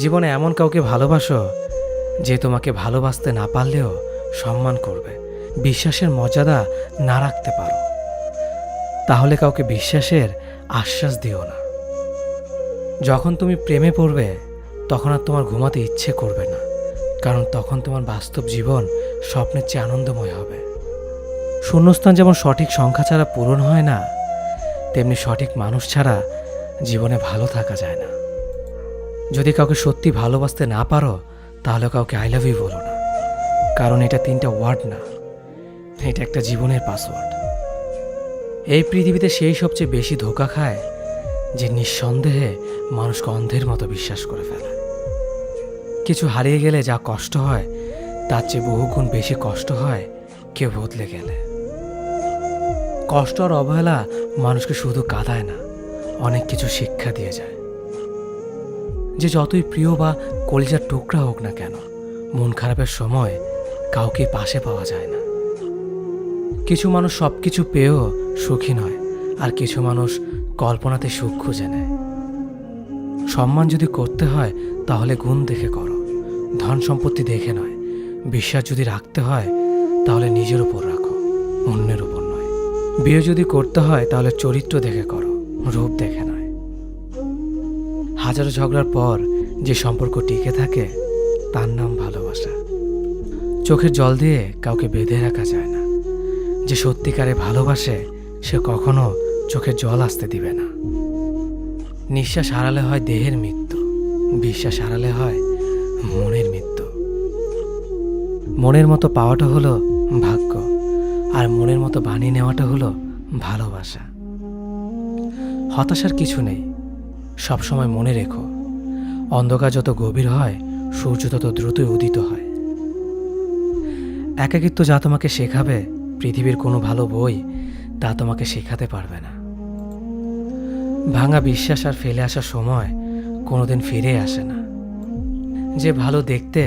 জীবনে এমন কাউকে ভালোবাসো যে তোমাকে ভালোবাসতে না পারলেও সম্মান করবে, বিশ্বাসের মর্যাদা না রাখতে পারো তাহলে কাউকে বিশ্বাসের আশ্বাস দিও না। যখন তুমি প্রেমে পড়বে তখন আর তোমার ঘুমাতে ইচ্ছে করবে না, কারণ তখন তোমার বাস্তব জীবন স্বপ্নের চেয়ে আনন্দময় হবে। শূন্যস্থান যেমন সঠিক সংখ্যা ছাড়া পূরণ হয় না, তেমনি সঠিক মানুষ ছাড়া জীবনে ভালো থাকা যায় না। যদি কাউকে সত্যি ভালোবাসতে না পারো তাহলে কাউকে আই লাভ ইউ বলো না, কারণ এটা 3টা ওয়ার্ড না, এটা একটা জীবনের পাসওয়ার্ড। এই পৃথিবীতে সেই সবচেয়ে বেশি ধোঁকা খায় যে নিঃসন্দেহে মানুষকে অন্ধের মতো বিশ্বাস করে ফেলে। কিছু হারিয়ে গেলে যা কষ্ট হয় তার চেয়ে বহুগুণ বেশি কষ্ট হয় কেউ বদলে গেলে। কষ্ট আর অবহেলা মানুষকে শুধু কাঁদায় না, অনেক কিছু শিক্ষা দিয়ে যায়। যে যতই প্রিয় বা কলিজার টুকরা হোক না কেন, মন খারাপের সময় কাউকে পাশে পাওয়া যায় না। কিছু মানুষ সব কিছু পেয়েও সুখী নয়, আর কিছু মানুষ কল্পনাতে সুখ খুঁজে নেয়। সম্মান যদি করতে হয় তাহলে গুণ দেখে করো, ধন সম্পত্তি দেখে নয়। বিশ্বাস যদি রাখতে হয় তাহলে নিজের উপর রাখো, অন্যের উপর নয়। বিয়ে যদি করতে হয় তাহলে চরিত্র দেখে করো, রূপ দেখে নয়। হাজারো ঝগড়ার পর যে সম্পর্ক টিকে থাকে তার নাম ভালোবাসা। চোখের জল দিয়ে কাউকে বেঁধে রাখা যায় না। যে সত্যিকারে ভালোবাসে সে কখনো চোখের জল আসতে দিবে না। নিঃশ্বাস হারালে হয় দেহের মৃত্যু, বিশ্বাস হারালে হয় মনের মৃত্যু। মনের মতো পাওয়াটা হলো ভাগ্য, আর মনের মতো বানিয়ে নেওয়াটা হলো ভালোবাসা। হতাশার কিছু নেই, সবসময় মনে রেখো, অন্ধকার যত গভীর হয় সূর্য তত দ্রুতই উদিত হয়। একাকিত্ব যা তোমাকে শেখাবে পৃথিবীর কোনো ভালো বই তা তোমাকে শেখাতে পারবে না। ভাঙা বিশ্বাস আর ফেলে আসা সময় কোনোদিন ফিরে আসে না। যে ভালো দেখতে